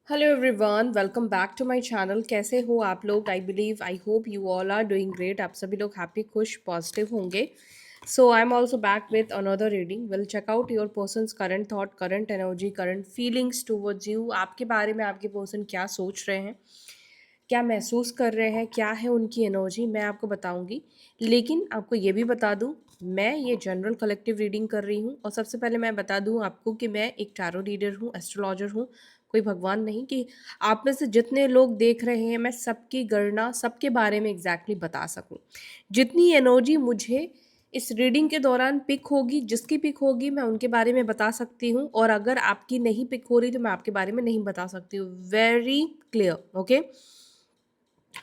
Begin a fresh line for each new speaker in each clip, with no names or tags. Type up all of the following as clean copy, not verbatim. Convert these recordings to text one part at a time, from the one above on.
Hello everyone, welcome back to my channel. कैसे हो आप लोग? I hope you all are doing great. आप सभी लोग हैप्पी, खुश, पॉजिटिव होंगे। So I am also back with another reading. Will check out your person's current thought, current energy, current feelings towards you. आपके बारे में आपके पर्सन क्या सोच रहे हैं, क्या महसूस कर रहे हैं, क्या है उनकी एनर्जी, मैं आपको बताऊंगी। लेकिन आपको ये भी बता दूं, मैं ये जनरल कलेक्टिव रीडिंग कर रही हूँ। और सबसे पहले मैं बता दूं आपको कि मैं एक टैरो रीडर हूँ, एस्ट्रोलॉजर हूँ, कोई भगवान नहीं कि आप में से जितने लोग देख रहे हैं मैं सबकी गणना सबके बारे में एग्जैक्टली बता सकूं। जितनी एनर्जी मुझे इस रीडिंग के दौरान पिक होगी, जिसकी पिक होगी मैं उनके बारे में बता सकती हूँ, और अगर आपकी नहीं पिक हो रही तो मैं आपके बारे में नहीं बता सकती हूँ। Very clear, okay.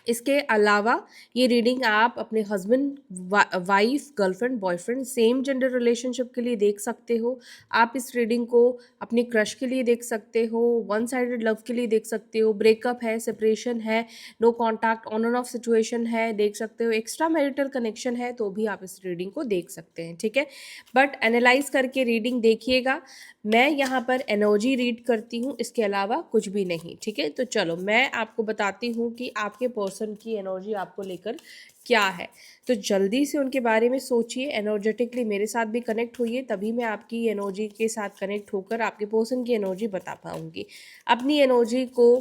इसके अलावा ये रीडिंग आप अपने husband, wife, girlfriend, boyfriend, same gender relationship के लिए देख सकते हो। आप इस रीडिंग को अपने क्रश के लिए देख सकते हो, वन साइडेड लव के लिए देख सकते हो, ब्रेकअप है, सेपरेशन है, no contact, on and off situation है, देख सकते हो, एक्स्ट्रा मैरिटल कनेक्शन है तो भी आप इस रीडिंग को देख सकते हैं, ठीक है। बट एनालाइज करके रीडिंग देखिएगा। मैं यहाँ पर एनर्जी रीड करती हूँ, इसके अलावा कुछ भी नहीं, ठीक है। तो चलो मैं आपको बताती हूँ कि आपके पर्सन की एनर्जी आपको लेकर क्या है। तो जल्दी से उनके बारे में सोचिए, एनर्जेटिकली मेरे साथ भी कनेक्ट होइए, तभी मैं आपकी एनर्जी के साथ कनेक्ट होकर आपके पर्सन की एनर्जी बता पाऊंगी। अपनी एनर्जी को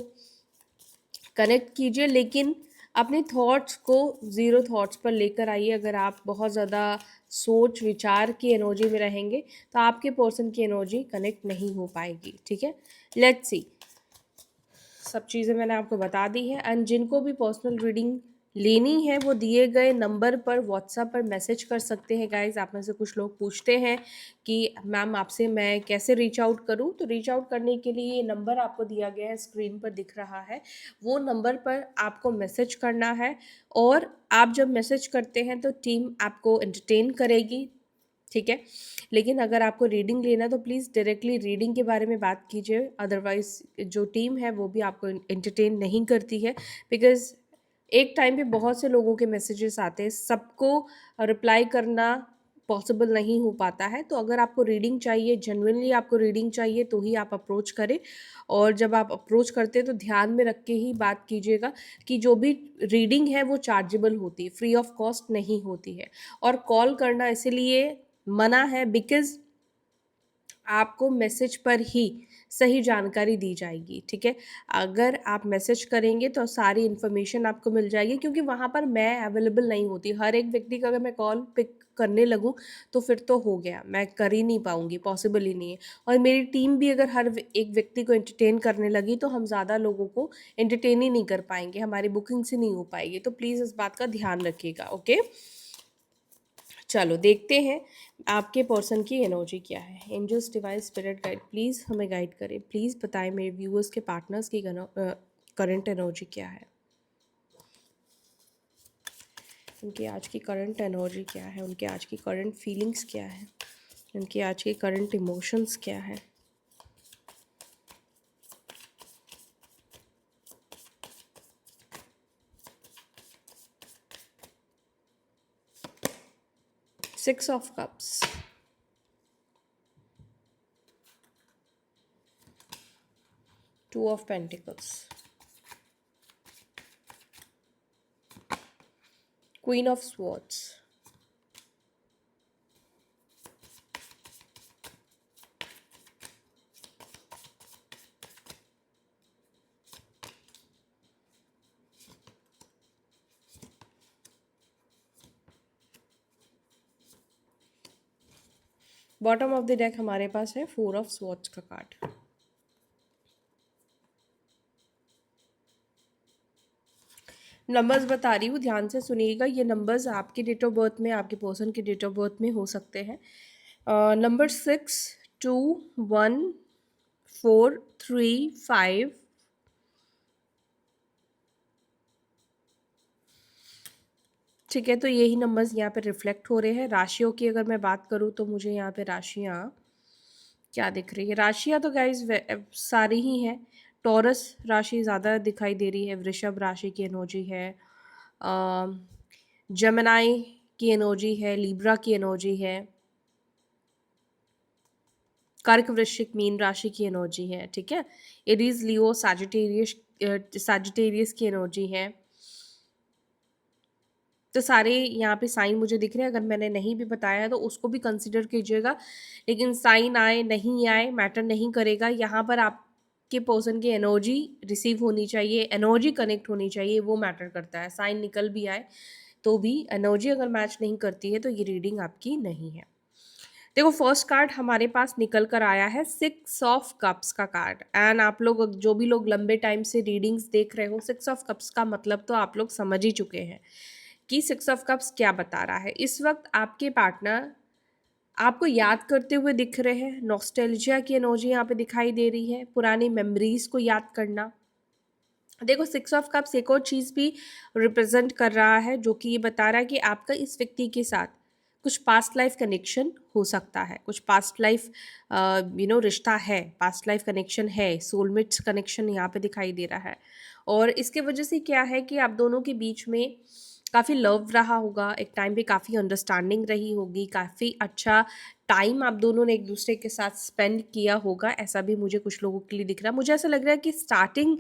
कनेक्ट कीजिए, लेकिन अपने थॉट्स को ज़ीरो थॉट्स पर लेकर आइए। अगर आप बहुत ज़्यादा सोच विचार की एनर्जी में रहेंगे तो आपके पर्सन की एनर्जी कनेक्ट नहीं हो पाएगी, ठीक है। लेट्स सी, सब चीज़ें मैंने आपको बता दी है। एंड जिनको भी पर्सनल रीडिंग लेनी है वो दिए गए नंबर पर व्हाट्सएप पर मैसेज कर सकते हैं। गाइज, आप में से कुछ लोग पूछते हैं कि मैम आपसे मैं कैसे रीच आउट करूं। तो रीच आउट करने के लिए ये नंबर आपको दिया गया है, स्क्रीन पर दिख रहा है, वो नंबर पर आपको मैसेज करना है। और आप जब मैसेज करते हैं तो टीम आपको एंटरटेन करेगी, ठीक है। लेकिन अगर आपको रीडिंग लेना तो प्लीज़ डायरेक्टली रीडिंग के बारे में बात कीजिए, अदरवाइज जो टीम है वो भी आपको एंटरटेन नहीं करती है। बिकॉज एक टाइम पे बहुत से लोगों के मैसेजेस आते हैं, सबको रिप्लाई करना पॉसिबल नहीं हो पाता है। तो अगर आपको रीडिंग चाहिए, जेन्युइनली आपको रीडिंग चाहिए, तो ही आप अप्रोच करें। और जब आप अप्रोच करते हैं तो ध्यान में रख के ही बात कीजिएगा कि जो भी रीडिंग है वो चार्जेबल होती है, फ्री ऑफ कॉस्ट नहीं होती है। और कॉल करना इसीलिए मना है बिकॉज आपको मैसेज पर ही सही जानकारी दी जाएगी, ठीक है। अगर आप मैसेज करेंगे तो सारी इन्फॉर्मेशन आपको मिल जाएगी, क्योंकि वहाँ पर मैं अवेलेबल नहीं होती। हर एक व्यक्ति का अगर मैं कॉल पिक करने लगूँ तो फिर तो हो गया, मैं कर ही नहीं पाऊँगी, पॉसिबल ही नहीं है। और मेरी टीम भी अगर हर एक व्यक्ति को एंटरटेन करने लगी तो हम ज़्यादा लोगों को एंटरटेन ही नहीं कर पाएंगे, हमारी बुकिंग से नहीं हो पाएगी। तो प्लीज़ इस बात का ध्यान रखिएगा, ओके। चलो देखते हैं आपके पर्सन की एनर्जी क्या है। Angels, divine spirit guide, please हमें गाइड करें। प्लीज़ बताएं मेरे व्यूअर्स के पार्टनर्स की करंट एनर्जी क्या है, उनकी आज की करंट एनर्जी क्या है, उनके आज की करंट फीलिंग्स क्या है, उनकी आज की करंट इमोशंस क्या है। Six of cups, two of pentacles, queen of swords, bottom of the deck हमारे पास है फोर ऑफ स्वॉर्ड्स का कार्ड। नंबर्स बता रही हूँ, ध्यान से सुनिएगा। ये नंबर्स आपके डेट ऑफ बर्थ में, आपके पर्सन के डेट ऑफ बर्थ में हो सकते हैं। नंबर 6, 2, 1, 4, 3, 5। ठीक है, तो यही नंबर्स यहाँ पे रिफ्लेक्ट हो रहे हैं। राशियों की अगर मैं बात करूँ तो मुझे यहाँ पे राशियाँ क्या दिख रही है? राशियाँ तो गाइज सारी ही हैं। टॉरस राशि ज़्यादा दिखाई दे रही है, वृषभ राशि की एनर्जी है, जमनाई की एनर्जी है, लिब्रा की एनर्जी है, कर्क, वृश्चिक, मीन राशि की एनर्जी है, ठीक है। एरीज, लियो, सैजिटेरियस की एनर्जी है। तो सारे यहाँ पे साइन मुझे दिख रहे हैं। अगर मैंने नहीं भी बताया है तो उसको भी कंसिडर कीजिएगा, लेकिन साइन आए नहीं आए मैटर नहीं करेगा। यहाँ पर आपके पर्सन की एनर्जी रिसीव होनी चाहिए, एनर्जी कनेक्ट होनी चाहिए, वो मैटर करता है। साइन निकल भी आए तो भी एनर्जी अगर मैच नहीं करती है तो ये रीडिंग आपकी नहीं है। देखो, फर्स्ट कार्ड हमारे पास निकल कर आया है 6 ऑफ कप्स का कार्ड। एंड आप लोग जो भी लोग लंबे टाइम से रीडिंग्स देख रहे हो, 6 ऑफ कप्स का मतलब तो आप लोग समझ ही चुके हैं कि 6 ऑफ कप्स क्या बता रहा है। इस वक्त आपके पार्टनर आपको याद करते हुए दिख रहे हैं। नॉस्टैल्जिया की एनर्जी यहाँ पे दिखाई दे रही है, पुरानी मेमोरीज को याद करना। देखो, 6 ऑफ कप्स एक और चीज़ भी रिप्रेजेंट कर रहा है, जो कि ये बता रहा है कि आपका इस व्यक्ति के साथ कुछ पास्ट लाइफ कनेक्शन हो सकता है, कुछ पास्ट लाइफ रिश्ता है, पास्ट लाइफ कनेक्शन है, सोलमेट्स कनेक्शन यहाँ पे दिखाई दे रहा है। और इसके वजह से क्या है कि आप दोनों के बीच में काफ़ी लव रहा होगा, एक टाइम पे काफ़ी अंडरस्टैंडिंग रही होगी, काफ़ी अच्छा टाइम आप दोनों ने एक दूसरे के साथ स्पेंड किया होगा, ऐसा भी मुझे कुछ लोगों के लिए दिख रहा है। मुझे ऐसा लग रहा है कि स्टार्टिंग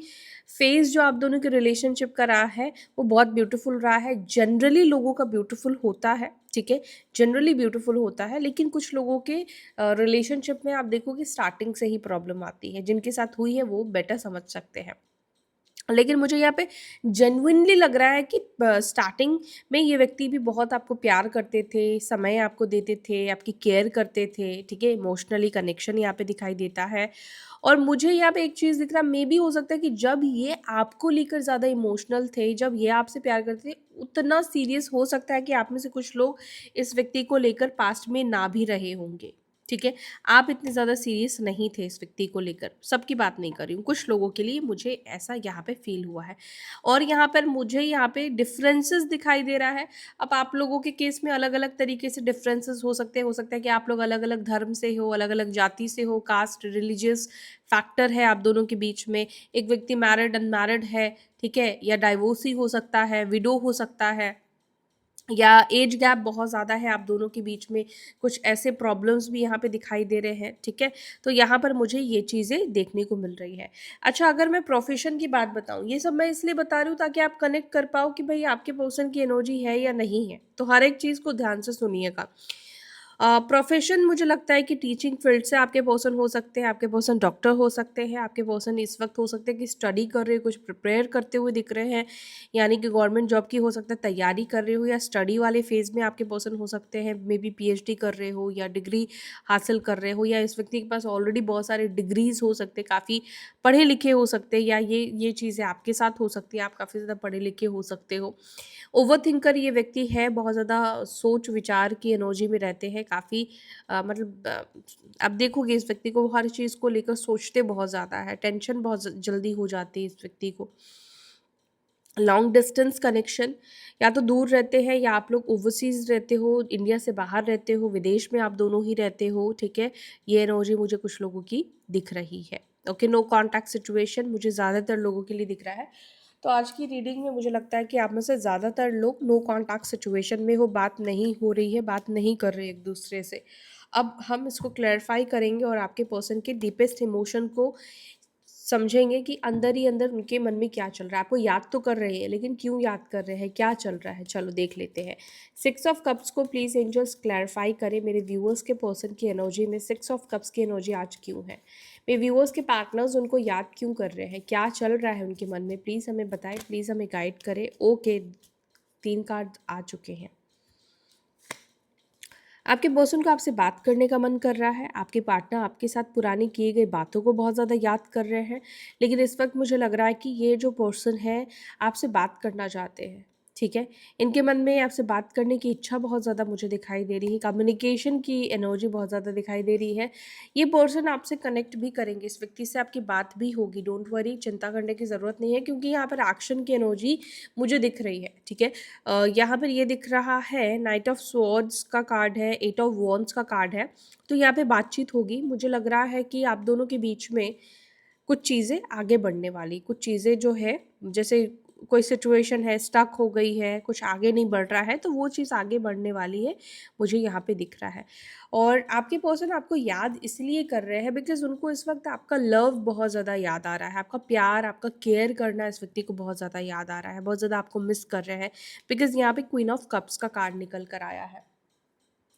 फेज जो आप दोनों के रिलेशनशिप का रहा है वो बहुत ब्यूटीफुल रहा है। जनरली लोगों का ब्यूटीफुल होता है, ठीक है, जनरली ब्यूटीफुल होता है, लेकिन कुछ लोगों के रिलेशनशिप में आप देखोगे स्टार्टिंग से ही प्रॉब्लम आती है। जिनके साथ हुई है वो बेटर समझ सकते हैं, लेकिन मुझे यहाँ पे जेन्युइनली लग रहा है कि स्टार्टिंग में ये व्यक्ति भी बहुत आपको प्यार करते थे, समय आपको देते थे, आपकी केयर करते थे, ठीक है। इमोशनली कनेक्शन यहाँ पे दिखाई देता है। और मुझे यहाँ पे एक चीज़ दिख रहा, मे बी हो सकता है कि जब ये आपको लेकर ज़्यादा इमोशनल थे, जब ये आपसे प्यार करते थे, उतना सीरियस हो सकता है कि आप में से कुछ लोग इस व्यक्ति को लेकर पास्ट में ना भी रहे होंगे, ठीक है। आप इतने ज़्यादा सीरियस नहीं थे इस व्यक्ति को लेकर, सबकी बात नहीं कर रही हूँ, कुछ लोगों के लिए मुझे ऐसा यहाँ पे फील हुआ है। और यहाँ पर मुझे यहाँ पे डिफरेंसेस दिखाई दे रहा है। अब आप लोगों के केस में अलग अलग तरीके से डिफरेंसेस हो सकता है कि आप लोग अलग अलग धर्म से हो, अलग अलग जाति से हो, कास्ट, रिलीजियस फैक्टर है आप दोनों के बीच में। एक व्यक्ति मैरिड अनमैरिड है, ठीक है, या डाइवोर्सी हो सकता है, विडो हो सकता है, या एज गैप बहुत ज़्यादा है आप दोनों के बीच में। कुछ ऐसे प्रॉब्लम्स भी यहाँ पे दिखाई दे रहे हैं, ठीक है। तो यहाँ पर मुझे ये चीज़ें देखने को मिल रही है। अच्छा, अगर मैं प्रोफेशन की बात बताऊँ, ये सब मैं इसलिए बता रही हूँ ताकि आप कनेक्ट कर पाओ कि भाई आपके पर्सन की एनर्जी है या नहीं है। तो हर एक चीज़ को ध्यान से सुनिएगा। प्रोफेशन मुझे लगता है कि टीचिंग फील्ड से आपके पर्सन हो सकते हैं, आपके पर्सन डॉक्टर हो सकते हैं, आपके पर्सन इस वक्त हो सकते हैं कि स्टडी कर रहे हो, कुछ प्रिपेयर करते हुए दिख रहे हैं, यानी कि गवर्नमेंट जॉब की हो सकता है तैयारी कर रहे हो, या स्टडी वाले फेज़ में आपके पर्सन हो सकते हैं, मे बी पीएचडी कर रहे हो या डिग्री हासिल कर रहे हो, या इस व्यक्ति के पास ऑलरेडी बहुत सारे डिग्रीज हो सकते हैं, काफ़ी पढ़े लिखे हो सकते हैं, या ये चीज़ें आपके साथ हो सकती है, आप काफ़ी ज़्यादा पढ़े लिखे हो सकते हो। ओवर थिंकर ये व्यक्ति है, बहुत ज़्यादा सोच विचार की एनर्जी में रहते हैं, काफ़ी मतलब आप देखोगे इस व्यक्ति को, हर चीज़ को लेकर सोचते बहुत ज़्यादा है, टेंशन बहुत जल्दी हो जाती है इस व्यक्ति को। लॉन्ग डिस्टेंस कनेक्शन, या तो दूर रहते हैं या आप लोग ओवरसीज़ रहते हो, इंडिया से बाहर रहते हो, विदेश में आप दोनों ही रहते हो, ठीक है। ये एनर्जी मुझे कुछ लोगों की दिख रही है। ओके, नो कॉन्टैक्ट सिचुएशन मुझे ज़्यादातर लोगों के लिए दिख रहा है। तो आज की रीडिंग में मुझे लगता है कि आप में से ज़्यादातर लोग नो कॉन्टैक्ट सिचुएशन में हो, बात नहीं हो रही है, बात नहीं कर रहे एक दूसरे से। अब हम इसको क्लैरिफाई करेंगे और आपके पर्सन के डीपेस्ट इमोशन को समझेंगे कि अंदर ही अंदर उनके मन में क्या चल रहा है। आपको याद तो कर रहे हैं, लेकिन क्यों याद कर रहे हैं, क्या चल रहा है, चलो देख लेते हैं। 6 ऑफ कप्स को प्लीज़ एंजल्स क्लैरिफाई करें। मेरे व्यूअर्स के पर्सन की एनर्जी में 6 ऑफ कप्स की एनर्जी आज क्यों है। मेरे व्यूअर्स के पार्टनर्स उनको याद क्यों कर रहे हैं, क्या चल रहा है उनके मन में, प्लीज़ हमें बताएं, प्लीज़ हमें गाइड करें। ओके, 3 कार्ड आ चुके हैं। आपके पर्सन को आपसे बात करने का मन कर रहा है, आपके पार्टनर आपके साथ पुरानी की गई बातों को बहुत ज़्यादा याद कर रहे हैं, लेकिन इस वक्त मुझे लग रहा है कि ये जो पर्सन है आपसे बात करना चाहते हैं, ठीक है। इनके मन में आपसे बात करने की इच्छा बहुत ज़्यादा मुझे दिखाई दे रही है, कम्युनिकेशन की एनर्जी बहुत ज़्यादा दिखाई दे रही है। ये पर्सन आपसे कनेक्ट भी करेंगे, इस व्यक्ति से आपकी बात भी होगी, डोंट वरी, चिंता करने की ज़रूरत नहीं है, क्योंकि यहाँ पर एक्शन की एनर्जी मुझे दिख रही है, ठीक है। यहाँ पर ये दिख रहा है, नाइट ऑफ स्वॉर्ड्स का कार्ड है, 8 ऑफ वॉन्ड्स का कार्ड है। तो यहाँ पे बातचीत होगी। मुझे लग रहा है कि आप दोनों के बीच में कुछ चीज़ें आगे बढ़ने वाली, कुछ चीज़ें जो है, जैसे कोई सिचुएशन है, स्टक हो गई है, कुछ आगे नहीं बढ़ रहा है, तो वो चीज़ आगे बढ़ने वाली है, मुझे यहाँ पे दिख रहा है। और आपके पर्सन आपको याद इसलिए कर रहे हैं बिकॉज़ उनको इस वक्त आपका लव बहुत ज़्यादा याद आ रहा है, आपका प्यार, आपका केयर करना इस व्यक्ति को बहुत ज़्यादा याद आ रहा है, बहुत ज़्यादा आपको मिस कर रहे हैं, बिकॉज़ यहाँ पे क्वीन ऑफ कप्स का कार्ड निकल कर आया है।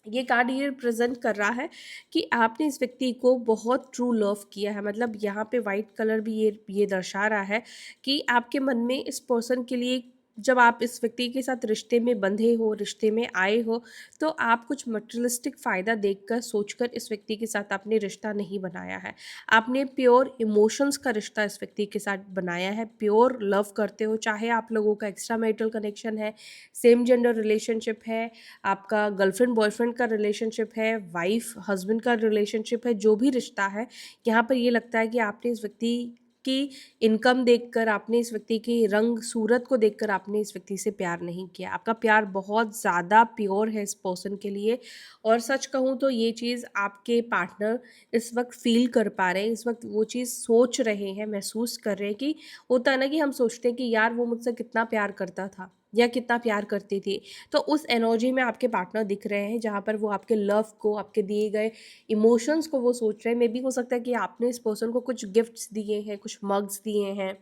ये कार्ड ये रिप्रेजेंट कर रहा है कि आपने इस व्यक्ति को बहुत ट्रू लव किया है। मतलब यहाँ पे वाइट कलर भी ये दर्शा रहा है कि आपके मन में इस पर्सन के लिए, जब आप इस व्यक्ति के साथ रिश्ते में बंधे हो, रिश्ते में आए हो, तो आप कुछ मटेरियलिस्टिक फ़ायदा देखकर सोचकर इस व्यक्ति के साथ आपने रिश्ता नहीं बनाया है। आपने प्योर इमोशंस का रिश्ता इस व्यक्ति के साथ बनाया है, प्योर लव करते हो, चाहे आप लोगों का एक्स्ट्रा मैरिटल कनेक्शन है, सेम जेंडर रिलेशनशिप है, आपका गर्लफ्रेंड बॉयफ्रेंड का रिलेशनशिप है, वाइफ हस्बैंड का रिलेशनशिप है, जो भी रिश्ता है, यहाँ पर ये लगता है कि आपने इस व्यक्ति की इनकम देखकर, आपने इस व्यक्ति की रंग सूरत को देखकर आपने इस व्यक्ति से प्यार नहीं किया। आपका प्यार बहुत ज़्यादा प्योर है इस पर्सन के लिए। और सच कहूँ तो ये चीज़ आपके पार्टनर इस वक्त फील कर पा रहे हैं, इस वक्त वो चीज़ सोच रहे हैं, महसूस कर रहे हैं कि होता है ना कि हम सोचते हैं कि यार वो मुझसे कितना प्यार करता था या कितना प्यार करती थी। तो उस एनर्जी में आपके पार्टनर दिख रहे हैं जहाँ पर वो आपके लव को, आपके दिए गए इमोशंस को वो सोच रहे हैं। मे बी हो सकता है कि आपने इस पर्सन को कुछ गिफ्ट्स दिए हैं, कुछ मग्स दिए हैं,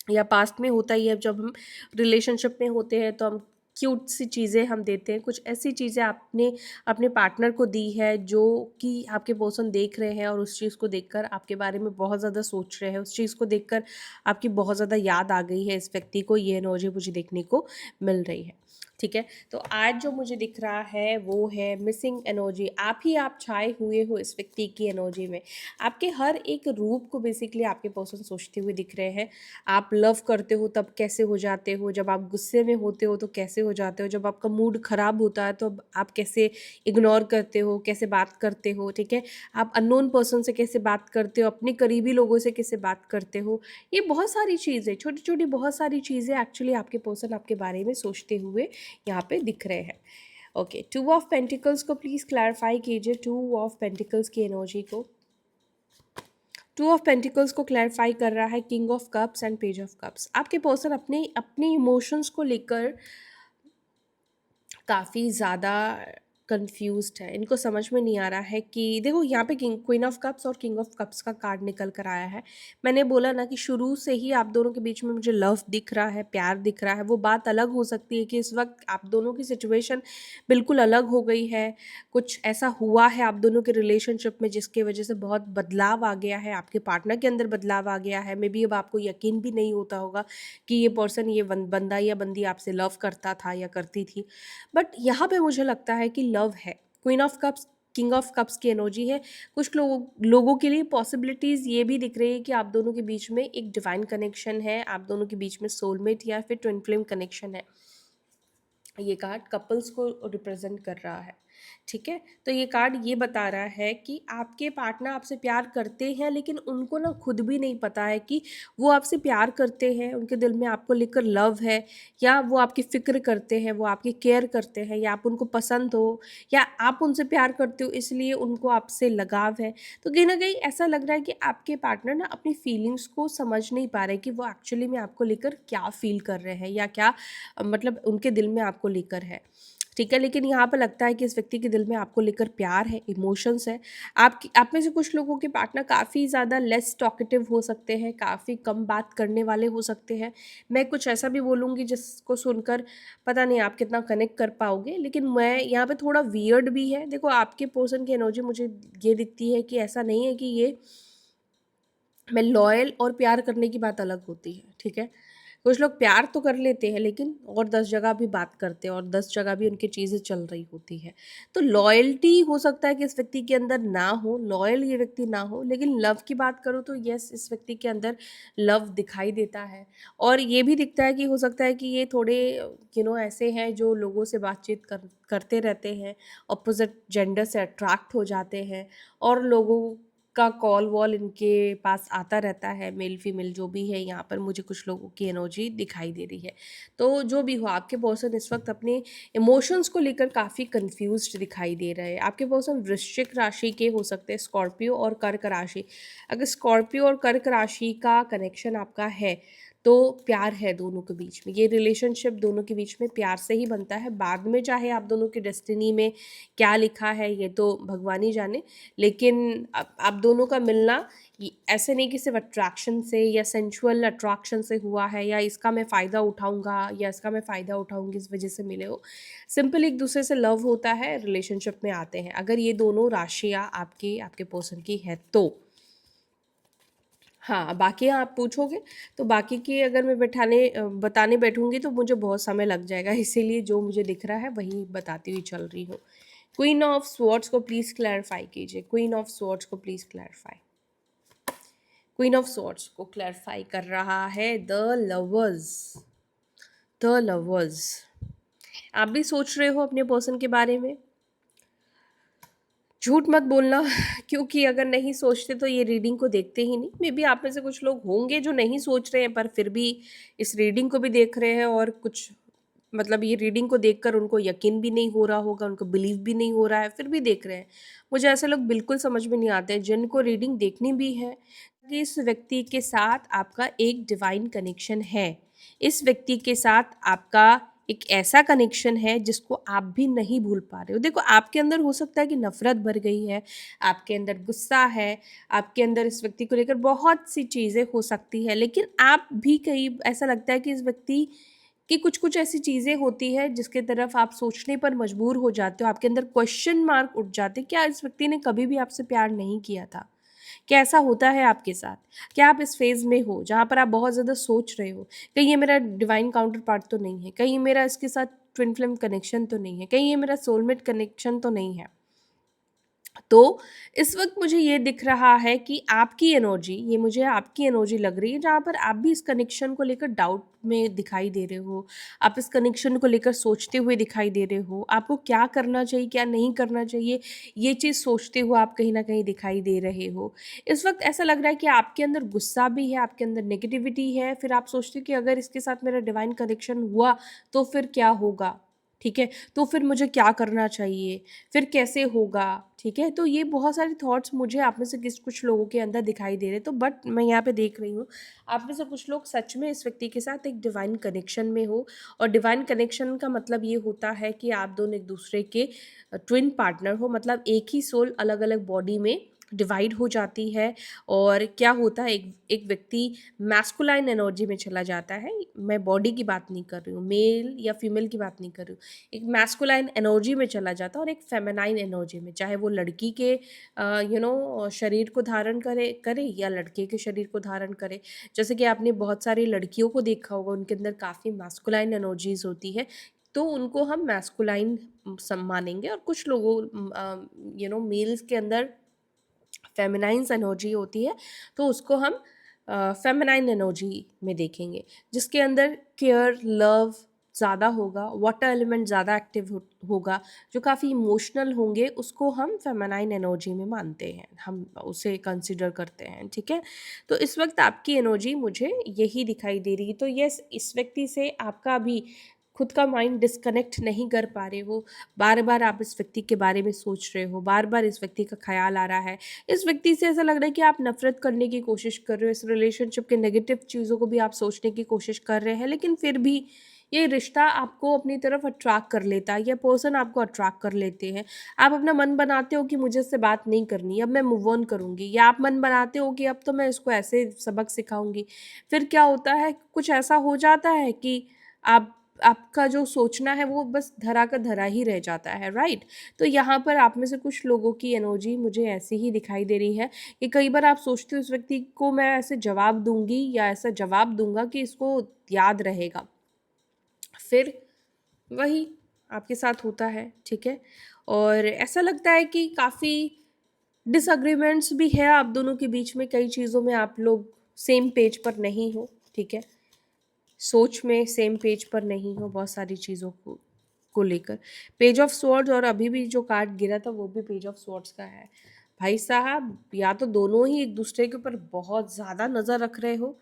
या पास्ट में होता ही है जब हम रिलेशनशिप में होते हैं तो हम क्यूट सी चीज़ें हम देते हैं, कुछ ऐसी चीज़ें आपने अपने पार्टनर को दी है जो कि आपके पर्सन देख रहे हैं और उस चीज़ को देखकर आपके बारे में बहुत ज़्यादा सोच रहे हैं, उस चीज़ को देखकर आपकी बहुत ज़्यादा याद आ गई है इस व्यक्ति को। ये एनर्जी मुझे देखने को मिल रही है। ठीक है, तो आज जो मुझे दिख रहा है वो है मिसिंग एनर्जी। आप छाए हुए हो इस व्यक्ति की एनर्जी में। आपके हर एक रूप को बेसिकली आपके पर्सन सोचते हुए दिख रहे हैं। आप लव करते हो तब कैसे हो जाते हो, जब आप गुस्से में होते हो तो कैसे हो जाते हो, जब आपका मूड ख़राब होता है तो आप कैसे इग्नोर करते हो, कैसे बात करते हो। ठीक है, आप अननोन पर्सन से कैसे बात करते हो, अपने करीबी लोगों से कैसे बात करते हो। ये बहुत सारी चीज़ें, छोटी छोटी बहुत सारी चीज़ें एक्चुअली आपके पर्सन आपके बारे में सोचते हुए यहाँ पे दिख रहे हैं। ओके, टू ऑफ पेंटिकल्स को प्लीज़ क्लैरिफाई कीजिए, टू ऑफ पेंटिकल्स की एनर्जी को। टू ऑफ पेंटिकल्स को क्लैरिफाई कर रहा है king of cups and page of cups. आपके पर्सन अपने अपने इमोशंस को लेकर काफ़ी ज़्यादा कंफ्यूज्ड है। इनको समझ में नहीं आ रहा है कि देखो यहाँ पे किंग क्वीन ऑफ कप्स और किंग ऑफ कप्स का कार्ड निकल कर आया है। मैंने बोला ना कि शुरू से ही आप दोनों के बीच में मुझे लव दिख रहा है, प्यार दिख रहा है। वो बात अलग हो सकती है कि इस वक्त आप दोनों की सिचुएशन बिल्कुल अलग हो गई है, कुछ ऐसा हुआ है आप दोनों के रिलेशनशिप में जिसकी वजह से बहुत बदलाव आ गया है, आपके पार्टनर के अंदर बदलाव आ गया है। मे बी अब आपको यकीन भी नहीं होता होगा कि ये पर्सन, ये बंदा या बंदी आपसे लव करता था या करती थी। बट यहाँ पे मुझे लगता है कि लव है। Queen of cups king of cups की एनर्जी है। कुछ लोगों के लिए पॉसिबिलिटीज़ ये भी दिख रही है कि आप दोनों के बीच में एक डिवाइन कनेक्शन है, आप दोनों के बीच में सोलमेट या फिर ट्विन फ्लेम कनेक्शन है। ये कार्ड कपल्स को रिप्रेजेंट कर रहा है। ठीक है, तो ये कार्ड ये बता रहा है कि आपके पार्टनर आपसे प्यार करते हैं, लेकिन उनको ना खुद भी नहीं पता है कि वो आपसे प्यार करते हैं, उनके दिल में आपको लेकर लव है, या वो आपकी फ़िक्र करते हैं, वो आपकी केयर करते हैं, या आप उनको पसंद हो, या आप उनसे प्यार करते हो इसलिए उनको आपसे लगाव है। तो कहीं ना कहीं ऐसा लग रहा है कि आपके पार्टनर ना अपनी फीलिंग्स को समझ नहीं पा रहे कि वो एक्चुअली में आपको लेकर क्या फील कर रहे हैं, या क्या मतलब उनके दिल में आपको लेकर है। ठीक है, लेकिन यहाँ पर लगता है कि इस व्यक्ति के दिल में आपको लेकर प्यार है, इमोशंस है। आप में से कुछ लोगों के पार्टनर काफ़ी ज़्यादा लेस टॉकेटिव हो सकते हैं, काफ़ी कम बात करने वाले हो सकते हैं। मैं कुछ ऐसा भी बोलूँगी जिसको सुनकर पता नहीं आप कितना कनेक्ट कर पाओगे, लेकिन मैं यहाँ पे थोड़ा वियर्ड भी है। देखो, आपके पर्सन की एनर्जी मुझे ये दिखती है कि ऐसा नहीं है कि ये, मैं लॉयल और प्यार करने की बात अलग होती है। ठीक है, कुछ लोग प्यार तो कर लेते हैं लेकिन और 10 जगह भी बात करते हैं और 10 जगह भी उनकी चीज़ें चल रही होती है। तो लॉयल्टी हो सकता है कि इस व्यक्ति के अंदर ना हो, लॉयल ये व्यक्ति ना हो, लेकिन लव की बात करूँ तो यस, इस व्यक्ति के अंदर लव दिखाई देता है। और ये भी दिखता है कि हो सकता है कि ये थोड़े ऐसे हैं जो लोगों से बातचीत करते रहते हैं, अपोजिट जेंडर से अट्रैक्ट हो जाते हैं, और लोगों का कॉल वॉल इनके पास आता रहता है, मेल फीमेल जो भी है। यहाँ पर मुझे कुछ लोगों की एनर्जी दिखाई दे रही है। तो जो भी हो, आपके पर्सन इस वक्त अपने इमोशंस को लेकर काफ़ी कंफ्यूज्ड दिखाई दे रहे हैं। आपके पर्सन वृश्चिक राशि के हो सकते हैं, स्कॉर्पियो और कर्क राशि। अगर स्कॉर्पियो और कर्क राशि का कनेक्शन आपका है तो प्यार है दोनों के बीच में, ये रिलेशनशिप दोनों के बीच में प्यार से ही बनता है। बाद में चाहे आप दोनों की डेस्टिनी में क्या लिखा है ये तो भगवान ही जाने, लेकिन आप दोनों का मिलना ऐसे नहीं कि सिर्फ अट्रैक्शन से या सेंचुअल अट्रैक्शन से हुआ है, या इसका मैं फ़ायदा उठाऊंगा या इसका मैं फ़ायदा उठाऊंगी इस वजह से मिले हो। सिंपल एक दूसरे से लव होता है, रिलेशनशिप में आते हैं, अगर ये दोनों राशियाँ आपकी आपके पर्सन की है तो। हाँ, बाकी आप पूछोगे तो बाकी की अगर मैं बताने बैठूंगी तो मुझे बहुत समय लग जाएगा, इसीलिए जो मुझे दिख रहा है वही बताती हुई चल रही हूँ। क्वीन ऑफ स्वॉर्ड्स को प्लीज़ क्लैरिफाई कीजिए, क्वीन ऑफ स्वॉर्ड्स को please clarify. Queen of swords को क्लैरिफाई कर रहा है द लवर्स। द लवर्स, आप भी सोच रहे हो अपने पर्सन के बारे में, झूठ मत बोलना क्योंकि अगर नहीं सोचते तो ये रीडिंग को देखते ही नहीं। मे बी आप में से कुछ लोग होंगे जो नहीं सोच रहे हैं पर फिर भी इस रीडिंग को भी देख रहे हैं, और कुछ मतलब ये रीडिंग को देखकर उनको यकीन भी नहीं हो रहा होगा, उनको बिलीव भी नहीं हो रहा है, फिर भी देख रहे हैं। मुझे ऐसे लोग बिल्कुल समझ में नहीं आते हैं जिनको रीडिंग देखनी भी है कि इस व्यक्ति के साथ आपका एक डिवाइन कनेक्शन है, इस व्यक्ति के साथ आपका एक ऐसा कनेक्शन है जिसको आप भी नहीं भूल पा रहे हो। देखो, आपके अंदर हो सकता है कि नफरत भर गई है, आपके अंदर गुस्सा है, आपके अंदर इस व्यक्ति को लेकर बहुत सी चीज़ें हो सकती है, लेकिन आप भी कहीं ऐसा लगता है कि इस व्यक्ति की कुछ कुछ ऐसी चीज़ें होती है जिसके तरफ आप सोचने पर मजबूर हो जाते हो, आपके अंदर क्वेश्चन मार्क उठ जाते हैं, क्या इस व्यक्ति ने कभी भी आपसे प्यार नहीं किया था? क्या ऐसा होता है आपके साथ? क्या आप इस फेज़ में हो जहाँ पर आप बहुत ज़्यादा सोच रहे हो, कहीं ये मेरा डिवाइन काउंटर पार्ट तो नहीं है, कहीं मेरा इसके साथ ट्विन फ्लेम कनेक्शन तो नहीं है, कहीं ये मेरा सोलमेट कनेक्शन तो नहीं है? तो इस वक्त मुझे ये दिख रहा है कि आपकी एनर्जी, ये मुझे आपकी एनर्जी लग रही है जहाँ पर आप भी इस कनेक्शन को लेकर डाउट में दिखाई दे रहे हो, आप इस कनेक्शन को लेकर सोचते हुए दिखाई दे रहे हो, आपको क्या करना चाहिए क्या नहीं करना चाहिए ये चीज़ सोचते हुए आप कहीं ना कहीं दिखाई दे रहे हो। इस वक्त ऐसा लग रहा है कि आपके अंदर गुस्सा भी है, आपके अंदर नेगेटिविटी है, फिर आप सोचते हो कि अगर इसके साथ मेरा डिवाइन कनेक्शन हुआ तो फिर क्या होगा, ठीक है, तो फिर मुझे क्या करना चाहिए, फिर कैसे होगा, ठीक है। तो ये बहुत सारे थॉट्स मुझे आप में से कुछ लोगों के अंदर दिखाई दे रहे हैं, तो बट मैं यहाँ पे देख रही हूँ आप में से कुछ लोग सच में इस व्यक्ति के साथ एक डिवाइन कनेक्शन में हो, और डिवाइन कनेक्शन का मतलब ये होता है कि आप दोनों एक दूसरे के ट्विन पार्टनर हो, मतलब एक ही सोल अलग अलग बॉडी में डिवाइड हो जाती है। और क्या होता है, एक एक व्यक्ति मैस्कुलाइन एनर्जी में चला जाता है, मैं बॉडी की बात नहीं कर रही हूँ, मेल या फीमेल की बात नहीं कर रही हूँ, एक मैस्कुलाइन एनर्जी में चला जाता है और एक फेमिनाइन एनर्जी में, चाहे वो लड़की के शरीर को धारण करे करे या लड़के के शरीर को धारण करे। जैसे कि आपने बहुत सारी लड़कियों को देखा होगा, उनके अंदर काफ़ी मैस्कुलाइन एनर्जीज होती है, तो उनको हम मैस्कुलाइन मानेंगे, और कुछ लोगों मेल्स के अंदर फेमिनाइन एनर्जी होती है, तो उसको हम फेमिनाइन एनर्जी में देखेंगे, जिसके अंदर केयर लव ज़्यादा होगा, वाटर एलिमेंट ज़्यादा एक्टिव होगा, जो काफ़ी इमोशनल होंगे, उसको हम फेमिनाइन एनर्जी में मानते हैं, हम उसे कंसिडर करते हैं, ठीक है। तो इस वक्त आपकी एनर्जी मुझे यही दिखाई दे रही है। तो यस, इस व्यक्ति से आपका अभी खुद का माइंड डिस्कनेक्ट नहीं कर पा रहे हो, बार बार आप इस व्यक्ति के बारे में सोच रहे हो, बार बार इस व्यक्ति का ख्याल आ रहा है, इस व्यक्ति से ऐसा लग रहा है कि आप नफरत करने की कोशिश कर रहे हो, इस रिलेशनशिप के नेगेटिव चीज़ों को भी आप सोचने की कोशिश कर रहे हैं, लेकिन फिर भी ये रिश्ता आपको अपनी तरफ अट्रैक्ट कर लेता है, या पर्सन आपको अट्रैक्ट कर लेते हैं। आप अपना मन बनाते हो कि मुझे इससे बात नहीं करनी, अब मैं मूव ऑन करूँगी, या आप मन बनाते हो कि अब तो मैं इसको ऐसे सबक सिखाऊंगी। फिर क्या होता है, कुछ ऐसा हो जाता है कि आप आपका जो सोचना है वो बस धरा का धरा ही रह जाता है, राइट। तो यहाँ पर आप में से कुछ लोगों की एनर्जी मुझे ऐसी ही दिखाई दे रही है कि कई बार आप सोचते हो इस व्यक्ति को मैं ऐसे जवाब दूंगी या ऐसा जवाब दूंगा कि इसको याद रहेगा, फिर वही आपके साथ होता है, ठीक है। और ऐसा लगता है कि काफ़ी डिसएग्रीमेंट्स भी है आप दोनों के बीच में, कई चीज़ों में आप लोग सेम पेज पर नहीं हो, ठीक है, सोच में सेम पेज पर नहीं हो, बहुत सारी चीज़ों को लेकर। पेज ऑफ स्वॉर्ड्स, और अभी भी जो कार्ड गिरा था वो भी पेज ऑफ स्वॉर्ड्स का है। भाई साहब, या तो दोनों ही एक दूसरे के ऊपर बहुत ज़्यादा नज़र रख रहे हो,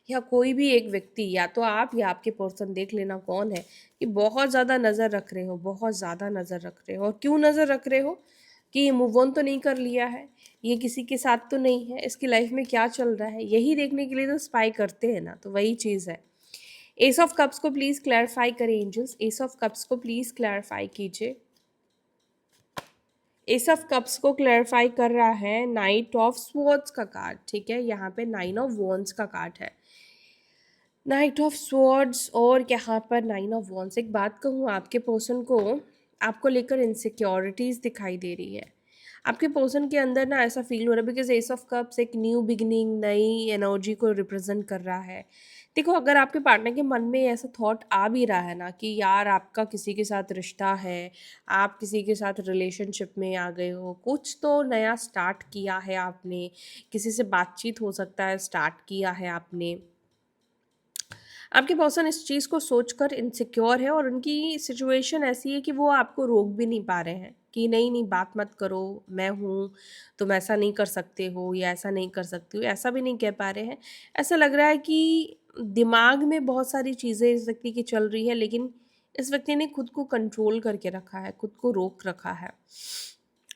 या कोई भी एक व्यक्ति, या तो आप या आपके पर्सन, देख लेना कौन है, कि बहुत ज़्यादा नज़र रख रहे हो, बहुत ज़्यादा नज़र रख रहे हो। और क्यों नज़र रख रहे हो? कि ये मूव ऑन तो नहीं कर लिया है, ये किसी के साथ तो नहीं है, इसकी लाइफ में क्या चल रहा है, यही देखने के लिए तो स्पाई करते हैं ना, तो वही चीज़ है। एस ऑफ कप्स को प्लीज क्लैरिफाई करें एंजल्स, एस ऑफ कप्स को प्लीज क्लैरिफाई कीजिए। एस ऑफ कप्स को क्लैरिफाई कर रहा है नाइट ऑफ स्वॉर्ड्स का कार्ड, ठीक है, यहाँ पे नाइन ऑफ वॉन्ड्स का कार्ड है, नाइट ऑफ स्वॉर्ड्स और यहाँ पर नाइन ऑफ वॉन्ड्स। एक बात कहूँ, आपके पर्सन को आपको लेकर इनसिक्योरिटीज दिखाई दे रही है, आपके पर्सन के अंदर ना ऐसा फील हो रहा है, बिकॉज एस ऑफ कप्स एक न्यू बिगिनिंग, नई एनर्जी को रिप्रेजेंट कर रहा है। देखो, अगर आपके पार्टनर के मन में ऐसा थॉट आ भी रहा है ना कि यार आपका किसी के साथ रिश्ता है, आप किसी के साथ रिलेशनशिप में आ गए हो, कुछ तो नया स्टार्ट किया है आपने, किसी से बातचीत हो सकता है स्टार्ट किया है आपने, आपके पर्सन इस चीज़ को सोचकर इनसिक्योर है और उनकी सिचुएशन ऐसी है कि वो आपको रोक भी नहीं पा रहे हैं कि नहीं नहीं बात मत करो, मैं हूँ, तुम ऐसा नहीं कर सकते हो या ऐसा नहीं कर सकती हो, ऐसा भी नहीं कह पा रहे हैं। ऐसा लग रहा है कि दिमाग में बहुत सारी चीज़ें इस व्यक्ति की चल रही है, लेकिन इस व्यक्ति ने खुद को कंट्रोल करके रखा है, खुद को रोक रखा है।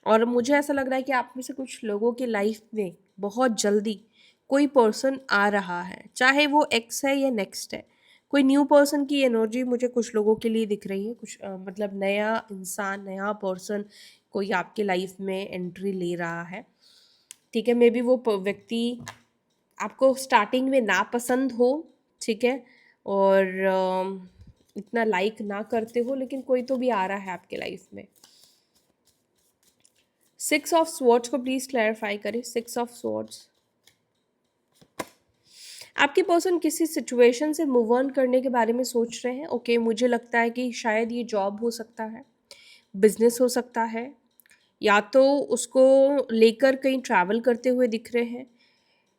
और मुझे ऐसा लग रहा है कि आप में से कुछ लोगों के लाइफ में बहुत जल्दी कोई पर्सन आ रहा है, चाहे वो एक्स है या नेक्स्ट है, कोई न्यू पर्सन की एनर्जी मुझे कुछ लोगों के लिए दिख रही है, कुछ मतलब नया इंसान, नया पर्सन कोई आपके लाइफ में एंट्री ले रहा है, ठीक है। मे बी वो व्यक्ति आपको स्टार्टिंग में ना पसंद हो, ठीक है, और इतना लाइक ना करते हो, लेकिन कोई तो भी आ रहा है आपके लाइफ में। सिक्स ऑफ स्वॉर्ड्स को प्लीज क्लैरिफाई करें, सिक्स ऑफ स्वॉर्ड्स। आपके पर्सन किसी सिचुएशन से मूव ऑन करने के बारे में सोच रहे हैं, ओके मुझे लगता है कि शायद ये जॉब हो सकता है, बिजनेस हो सकता है, या तो उसको लेकर कहीं ट्रैवल करते हुए दिख रहे हैं,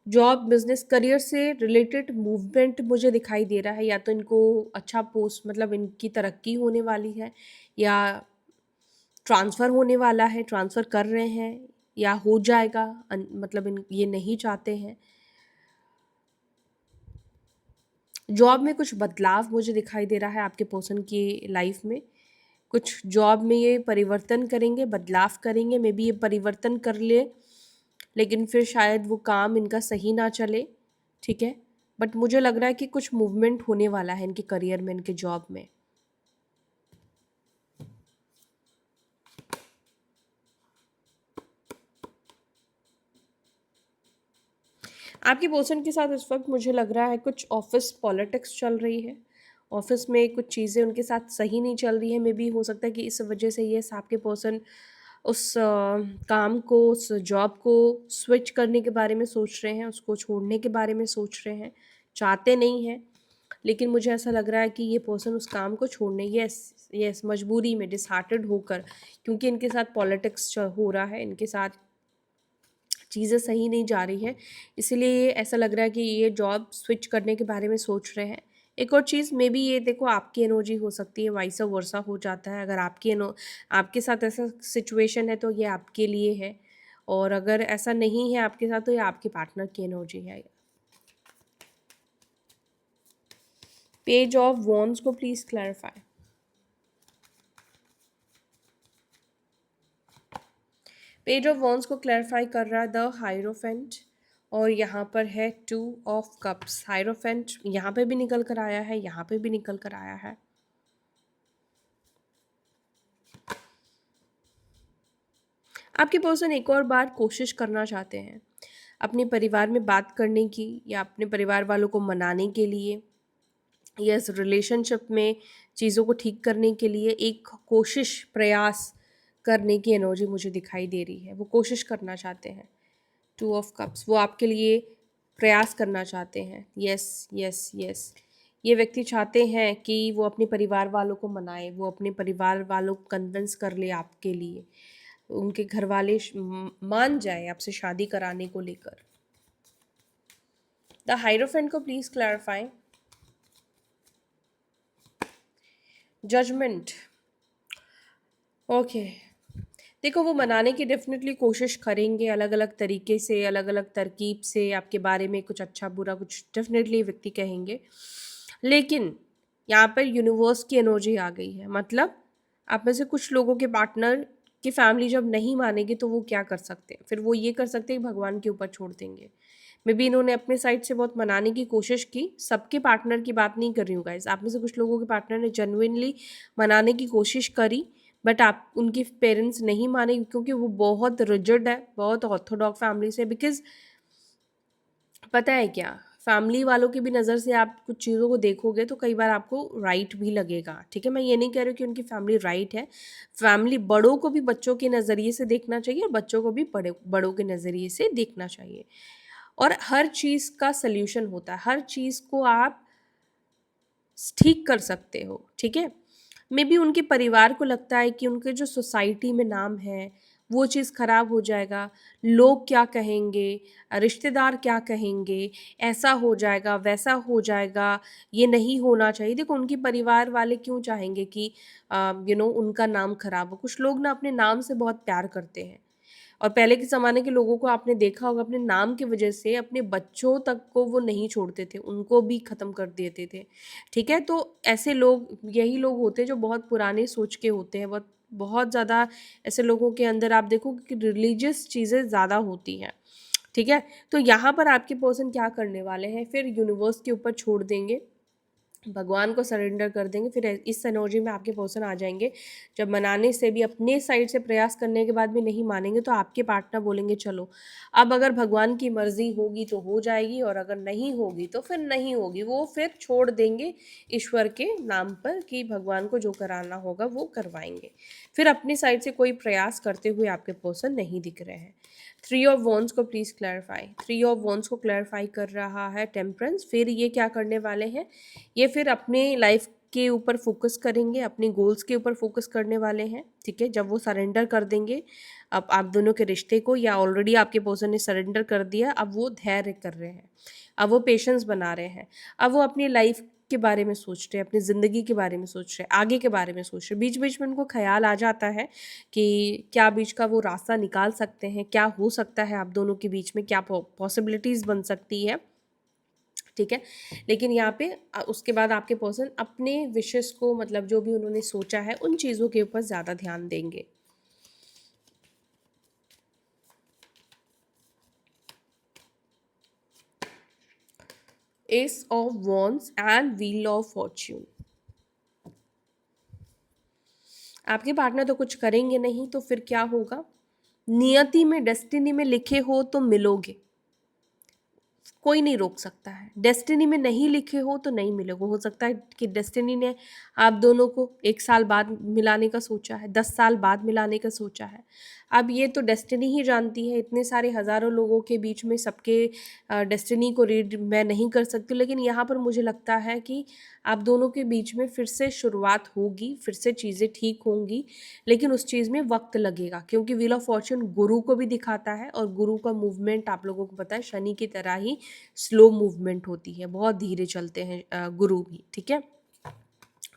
जॉब बिजनेस करियर से रिलेटेड मूवमेंट मुझे दिखाई दे रहा है, या तो इनको अच्छा पोस्ट मतलब इनकी तरक्की होने वाली है, या ट्रांसफ़र होने वाला है, ट्रांसफ़र कर रहे हैं या हो जाएगा, मतलब इन ये नहीं चाहते हैं। जॉब में कुछ बदलाव मुझे दिखाई दे रहा है आपके पर्सन की लाइफ में, कुछ जॉब में ये परिवर्तन करेंगे, बदलाव करेंगे, मे बी ये परिवर्तन कर ले, लेकिन फिर शायद वो काम इनका सही ना चले, ठीक है, बट मुझे लग रहा है कि कुछ मूवमेंट होने वाला है इनके करियर में, इनके जॉब में। आपकी पर्सन के साथ इस वक्त मुझे लग रहा है कुछ ऑफिस पॉलिटिक्स चल रही है, ऑफिस में कुछ चीज़ें उनके साथ सही नहीं चल रही है, मे बी हो सकता है कि इस वजह से ये आपके पर्सन उस काम को, उस जॉब को स्विच करने के बारे में सोच रहे हैं, उसको छोड़ने के बारे में सोच रहे हैं, चाहते नहीं हैं, लेकिन मुझे ऐसा लग रहा है कि ये पर्सन उस काम को छोड़ने, यस यस, मजबूरी में, डिसहार्टेड होकर, क्योंकि इनके साथ पॉलिटिक्स हो रहा है, इनके साथ चीज़ें सही नहीं जा रही हैं, इसीलिए ऐसा लग रहा है कि ये जॉब स्विच करने के बारे में सोच रहे हैं। एक और चीज़, मे बी ये देखो आपकी एनर्जी हो सकती है, वाइस वर्सा हो जाता है, अगर आपके साथ ऐसा सिचुएशन है तो ये आपके लिए है, और अगर ऐसा नहीं है आपके साथ तो ये आपके पार्टनर की एनर्जी है। पेज ऑफ वॉन्ड्स को please clarify. Page of wands को क्लैरिफाई कर रहा है द हायरोफेंट, और यहाँ पर है टू ऑफ कप्स। हायरोफेंट यहाँ पे भी निकल कर आया है, यहाँ पे भी निकल कर आया है। आपके पर्सन एक और बार कोशिश करना चाहते हैं अपने परिवार में बात करने की, या अपने परिवार वालों को मनाने के लिए, या इस रिलेशनशिप में चीज़ों को ठीक करने के लिए एक कोशिश, प्रयास करने की एनर्जी मुझे दिखाई दे रही है। वो कोशिश करना चाहते हैं, टू ऑफ कप्स, वो आपके लिए प्रयास करना चाहते हैं। यस यस यस, ये व्यक्ति चाहते हैं कि वो अपने परिवार वालों को मनाए, वो अपने परिवार वालों को कन्विंस कर ले आपके लिए, उनके घर वाले मान जाए आपसे शादी कराने को लेकर। द हायरोफेंट को प्लीज क्लैरिफाई। जजमेंट, ओके, देखो वो मनाने की डेफिनेटली कोशिश करेंगे, अलग अलग तरीके से, अलग अलग तरकीब से आपके बारे में कुछ अच्छा बुरा कुछ डेफिनेटली व्यक्ति कहेंगे, लेकिन यहाँ पर यूनिवर्स की एनर्जी आ गई है, मतलब आप में से कुछ लोगों के पार्टनर कि फैमिली जब नहीं मानेगी तो वो क्या कर सकते हैं, फिर वो ये कर सकते हैं कि भगवान के ऊपर छोड़ देंगे। मे बी इन्होंने अपने साइड से बहुत मनाने की कोशिश की, सबके पार्टनर की बात नहीं कर रही हूँ गाइस, आप में से कुछ लोगों के पार्टनर ने जेन्युइनली मनाने की कोशिश करी, बट आप उनकी पेरेंट्स नहीं माने क्योंकि वो बहुत रिजिड है, बहुत ऑर्थोडॉक्स फैमिली से। बिकॉज पता है क्या, फैमिली वालों की भी नज़र से आप कुछ चीज़ों को देखोगे तो कई बार आपको राइट भी लगेगा, ठीक है। मैं ये नहीं कह रही हूँ कि उनकी फैमिली राइट है, फैमिली बड़ों को भी बच्चों के नज़रिए से देखना चाहिए और बच्चों को भी बड़ों के नज़रिए से देखना चाहिए। और हर चीज़ का सल्यूशन होता है, हर चीज़ को आप ठीक कर सकते हो, ठीक है। मे बी उनके परिवार को लगता है कि उनके जो सोसाइटी में नाम है वो चीज़ खराब हो जाएगा, लोग क्या कहेंगे, रिश्तेदार क्या कहेंगे, ऐसा हो जाएगा वैसा हो जाएगा, ये नहीं होना चाहिए। देखो उनके परिवार वाले क्यों चाहेंगे कि उनका नाम खराब हो। कुछ लोग ना अपने नाम से बहुत प्यार करते हैं, और पहले के ज़माने के लोगों को आपने देखा होगा, अपने नाम की वजह से अपने बच्चों तक को वो नहीं छोड़ते थे, उनको भी ख़त्म कर देते थे, ठीक है। तो ऐसे लोग, यही लोग होते हैं जो बहुत पुराने सोच के होते हैं, बहुत बहुत ज़्यादा ऐसे लोगों के अंदर आप देखो कि रिलीजियस चीज़ें ज़्यादा होती हैं, ठीक है। तो यहाँ पर आपके पर्सन क्या करने वाले हैं, फिर यूनिवर्स के ऊपर छोड़ देंगे, भगवान को सरेंडर कर देंगे, फिर इस एनर्जी में आपके पर्सन आ जाएंगे। जब मनाने से भी, अपने साइड से प्रयास करने के बाद भी नहीं मानेंगे तो आपके पार्टनर बोलेंगे चलो अब अगर भगवान की मर्जी होगी तो हो जाएगी, और अगर नहीं होगी तो फिर नहीं होगी। वो फिर छोड़ देंगे ईश्वर के नाम पर कि भगवान को जो कराना होगा वो करवाएंगे। फिर अपनी साइड से कोई प्रयास करते हुए आपके पर्सन नहीं दिख रहे हैं। थ्री ऑफ वॉन्ड्स को please clarify, three of wands को क्लैरिफाई कर रहा है टेम्परेंस। फिर ये क्या करने वाले हैं, ये फिर अपने लाइफ के ऊपर फोकस करेंगे, अपने गोल्स के ऊपर फोकस करने वाले हैं, ठीक है। जब वो सरेंडर कर देंगे अब आप दोनों के रिश्ते को, या ऑलरेडी आपके पर्सन ने सरेंडर कर दिया, अब वो धैर्य कर रहे हैं, अब वो पेशेंस बना रहे हैं, अब वो अपनी लाइफ के बारे में सोच रहे हैं, अपनी ज़िंदगी के बारे में सोच रहे हैं, आगे के बारे में सोच रहे हैं। बीच बीच में उनको ख्याल आ जाता है कि क्या बीच का वो रास्ता निकाल सकते हैं, क्या हो सकता है आप दोनों के बीच में, क्या पॉसिबिलिटीज़ बन सकती है, ठीक है। लेकिन यहाँ पे उसके बाद आपके पर्सन अपने विशेस को, मतलब जो भी उन्होंने सोचा है उन चीज़ों के ऊपर ज़्यादा ध्यान देंगे। S of wands and wheel of Fortune. आपके पार्टनर तो कुछ करेंगे नहीं, तो फिर क्या होगा, नियति में, डेस्टिनी में लिखे हो तो मिलोगे, कोई नहीं रोक सकता है। डेस्टिनी में नहीं लिखे हो तो नहीं मिलोगे। हो सकता है कि डेस्टिनी ने आप दोनों को 1 साल बाद मिलाने का सोचा है, 10 साल बाद मिलाने का सोचा है। अब ये तो डेस्टिनी ही जानती है, इतने सारे हज़ारों लोगों के बीच में सबके डेस्टिनी को रीड मैं नहीं कर सकती। लेकिन यहाँ पर मुझे लगता है कि आप दोनों के बीच में फिर से शुरुआत होगी, फिर से चीज़ें ठीक होंगी, लेकिन उस चीज़ में वक्त लगेगा, क्योंकि व्हील ऑफ फॉर्च्यून गुरु को भी दिखाता है, और गुरु का मूवमेंट आप लोगों को पता है शनि की तरह ही स्लो मूवमेंट होती है, बहुत धीरे चलते हैं गुरु भी, ठीक है।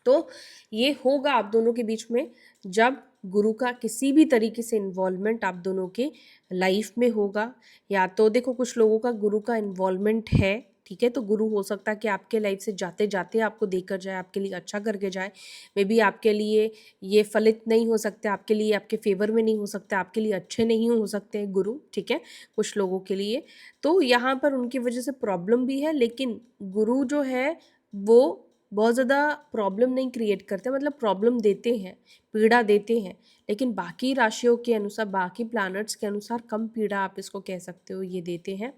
तो ये होगा आप दोनों के बीच में जब गुरु का किसी भी तरीके से इन्वॉल्वमेंट आप दोनों के लाइफ में होगा। या तो देखो कुछ लोगों का गुरु का इन्वॉल्वमेंट है, ठीक है, तो गुरु हो सकता है कि आपके लाइफ से जाते जाते आपको देकर जाए, आपके लिए अच्छा करके जाए। मे बी आपके लिए ये फलित नहीं हो सकते, आपके लिए आपके फेवर में नहीं हो सकते, आपके लिए अच्छे नहीं हो सकते हैं गुरु, ठीक है, कुछ लोगों के लिए। तो यहाँ पर उनकी वजह से प्रॉब्लम भी है, लेकिन गुरु जो है वो बहुत ज़्यादा प्रॉब्लम नहीं क्रिएट करते, मतलब प्रॉब्लम देते हैं, पीड़ा देते हैं, लेकिन बाकी राशियों के अनुसार, बाकी प्लैनेट्स के अनुसार कम पीड़ा आप इसको कह सकते हो ये देते हैं।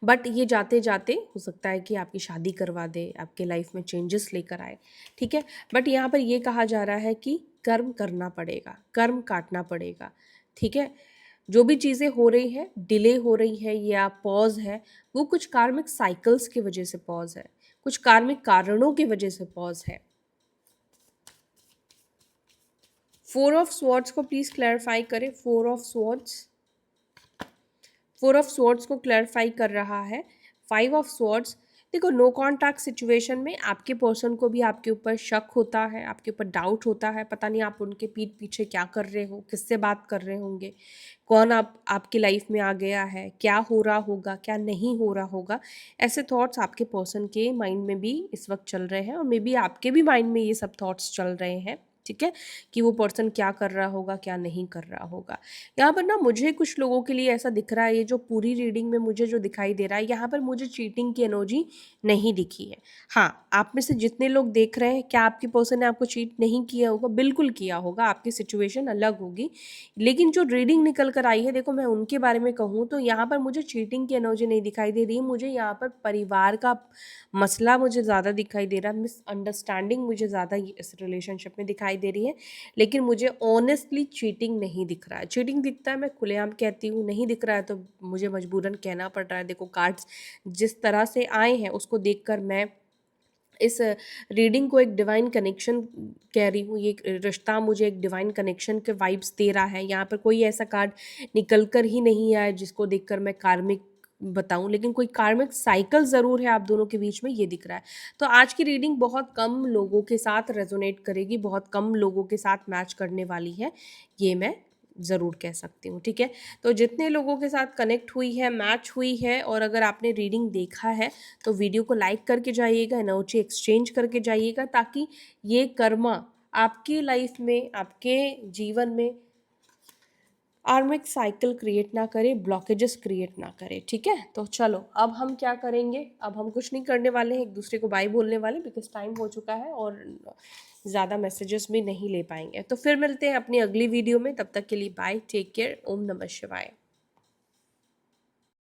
बट ये जाते जाते हो सकता है कि आपकी शादी करवा दे, आपके लाइफ में चेंजेस लेकर आए, ठीक है। बट यहाँ पर ये कहा जा रहा है कि कर्म करना पड़ेगा, कर्म काटना पड़ेगा, ठीक है। जो भी चीज़ें हो रही है, डिले हो रही है या पॉज है, वो कुछ कार्मिक साइकिल्स की वजह से पॉज है, कुछ कार्मिक कारणों की वजह से पॉज है। 4 ऑफ स्वॉर्ड्स को प्लीज क्लैरिफाई करें। 4 ऑफ स्वॉर्ड्स, 4 ऑफ स्वॉर्ड्स को क्लैरिफाई कर रहा है 5 ऑफ स्वॉर्ड्स। देखो नो कॉन्टैक्ट सिचुएशन में आपके पर्सन को भी आपके ऊपर शक होता है, आपके ऊपर डाउट होता है, पता नहीं आप उनके पीठ पीछे क्या कर रहे हो, किससे बात कर रहे होंगे, कौन आपकी लाइफ में आ गया है, क्या हो रहा होगा, क्या नहीं हो रहा होगा। ऐसे थॉट्स आपके पर्सन के माइंड में भी इस वक्त चल रहे हैं, और मे बी आपके भी माइंड में ये सब थॉट्स चल रहे हैं। ठीक है, कि वो पर्सन क्या कर रहा होगा, क्या नहीं कर रहा होगा। यहाँ पर ना मुझे कुछ लोगों के लिए ऐसा दिख रहा है, ये जो पूरी रीडिंग में मुझे जो दिखाई दे रहा है, यहाँ पर मुझे चीटिंग की एनर्जी नहीं दिखी है। हाँ, आप में से जितने लोग देख रहे हैं, क्या आपकी पर्सन ने आपको चीट नहीं किया होगा? बिल्कुल किया होगा, आपकी सिचुएशन अलग होगी। लेकिन जो रीडिंग निकल कर आई है, देखो मैं उनके बारे में कहूँ तो यहाँ पर मुझे चीटिंग की एनर्जी नहीं दिखाई दे रही है, मुझे यहाँ पर परिवार का मसला मुझे ज़्यादा दिखाई दे रहा है, मिसअंडरस्टैंडिंग मुझे ज़्यादा इस रिलेशनशिप में दिखाई दे रही है। लेकिन मुझे ऑनेस्टली चीटिंग नहीं दिख रहा है। चीटिंग दिखता है मैं खुलेआम कहती हूँ, नहीं दिख रहा है तो मुझे मजबूरन कहना पड़ रहा है। देखो कार्ड्स जिस तरह से आए हैं उसको देखकर मैं इस रीडिंग को एक डिवाइन कनेक्शन कह रही हूँ। ये रिश्ता मुझे एक डिवाइन कनेक्शन के वाइब्स दे रहा है। यहाँ पर कोई ऐसा कार्ड निकल कर ही नहीं आया जिसको देखकर मैं कार्मिक बताऊं, लेकिन कोई कार्मिक साइकिल ज़रूर है आप दोनों के बीच में, ये दिख रहा है। तो आज की रीडिंग बहुत कम लोगों के साथ रेजोनेट करेगी, बहुत कम लोगों के साथ मैच करने वाली है, ये मैं ज़रूर कह सकती हूँ। ठीक है, तो जितने लोगों के साथ कनेक्ट हुई है, मैच हुई है, और अगर आपने रीडिंग देखा है तो वीडियो को लाइक करके जाइएगा, एनर्जी एक्सचेंज करके जाइएगा, ताकि ये कर्मा आपकी लाइफ में, आपके जीवन में आर्मिक साइकिल क्रिएट ना करे, ब्लॉकेजेस क्रिएट ना करे। ठीक है, तो चलो अब हम क्या करेंगे, अब हम कुछ नहीं करने वाले हैं, एक दूसरे को बाय बोलने वाले, बिकॉज टाइम हो चुका है और ज़्यादा मैसेजेस भी नहीं ले पाएंगे। तो फिर मिलते हैं अपनी अगली वीडियो में, तब तक के लिए बाय, टेक केयर, ओम नमः शिवाय।